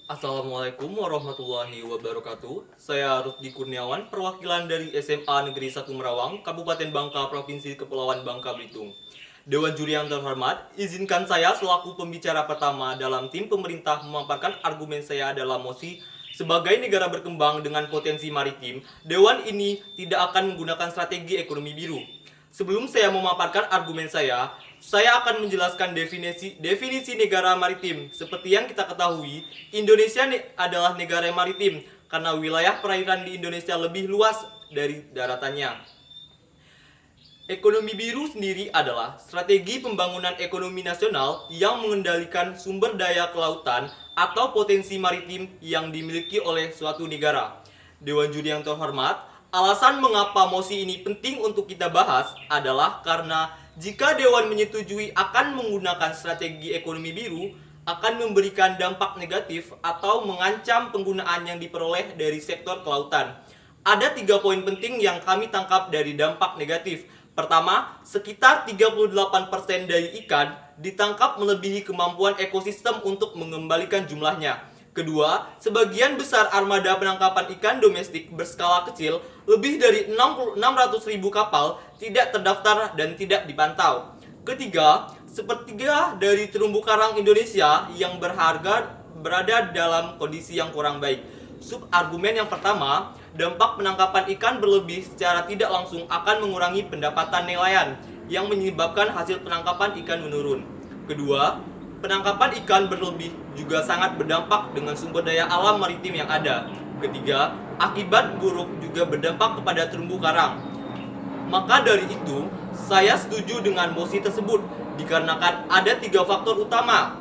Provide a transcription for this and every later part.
Assalamualaikum warahmatullahi wabarakatuh. Saya Rusdi Kurniawan, perwakilan dari SMA Negeri 1 Merawang, Kabupaten Bangka, Provinsi Kepulauan Bangka Belitung. Dewan Juri yang terhormat, izinkan saya selaku pembicara pertama dalam tim pemerintah memaparkan argumen saya dalam mosi sebagai negara berkembang dengan potensi maritim. Dewan ini tidak akan menggunakan strategi ekonomi biru. Sebelum saya memaparkan argumen saya akan menjelaskan definisi negara maritim. Seperti yang kita ketahui, Indonesia adalah negara maritim karena wilayah perairan di Indonesia lebih luas dari daratannya. Ekonomi biru sendiri adalah strategi pembangunan ekonomi nasional yang mengendalikan sumber daya kelautan atau potensi maritim yang dimiliki oleh suatu negara. Dewan Juri yang terhormat, alasan mengapa mosi ini penting untuk kita bahas adalah karena jika Dewan menyetujui akan menggunakan strategi ekonomi biru, akan memberikan dampak negatif atau mengancam penggunaan yang diperoleh dari sektor kelautan. Ada 3 poin penting yang kami tangkap dari dampak negatif. Pertama, sekitar 38% dari ikan ditangkap melebihi kemampuan ekosistem untuk mengembalikan jumlahnya. Kedua, sebagian besar armada penangkapan ikan domestik berskala kecil, lebih dari 600.000 kapal, tidak terdaftar dan tidak dipantau. Ketiga, sepertiga dari terumbu karang Indonesia yang berharga berada dalam kondisi yang kurang baik. Subargumen yang pertama, dampak penangkapan ikan berlebih secara tidak langsung akan mengurangi pendapatan nelayan yang menyebabkan hasil penangkapan ikan menurun. Kedua, penangkapan ikan berlebih juga sangat berdampak dengan sumber daya alam maritim yang ada. Ketiga, akibat buruk juga berdampak kepada terumbu karang. Maka dari itu, saya setuju dengan mosi tersebut dikarenakan ada 3 faktor utama.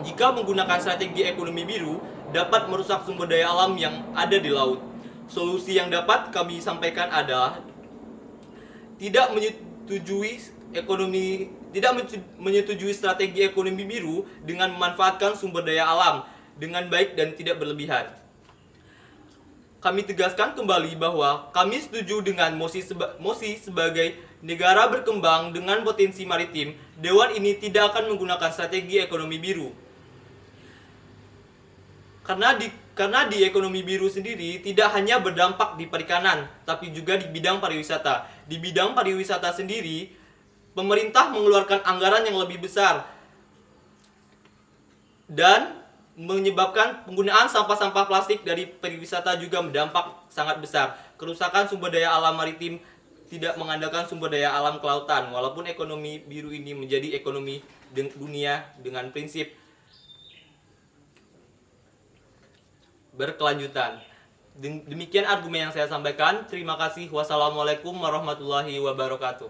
Jika menggunakan strategi ekonomi biru, dapat merusak sumber daya alam yang ada di laut. Solusi yang dapat kami sampaikan adalah tidak menyetujui strategi ekonomi biru dengan memanfaatkan sumber daya alam dengan baik dan tidak berlebihan. Kami tegaskan kembali bahwa kami setuju dengan mosi sebagai negara berkembang dengan potensi maritim. Dewan ini tidak akan menggunakan strategi ekonomi biru. Karena di ekonomi biru sendiri tidak hanya berdampak di perikanan, tapi juga di bidang pariwisata. Di bidang pariwisata sendiri, pemerintah mengeluarkan anggaran yang lebih besar dan menyebabkan penggunaan sampah-sampah plastik dari pariwisata juga berdampak sangat besar. Kerusakan sumber daya alam maritim tidak mengandalkan sumber daya alam kelautan, walaupun ekonomi biru ini menjadi ekonomi dunia dengan prinsip berkelanjutan. Demikian argumen yang saya sampaikan. Terima kasih. Wassalamualaikum warahmatullahi wabarakatuh.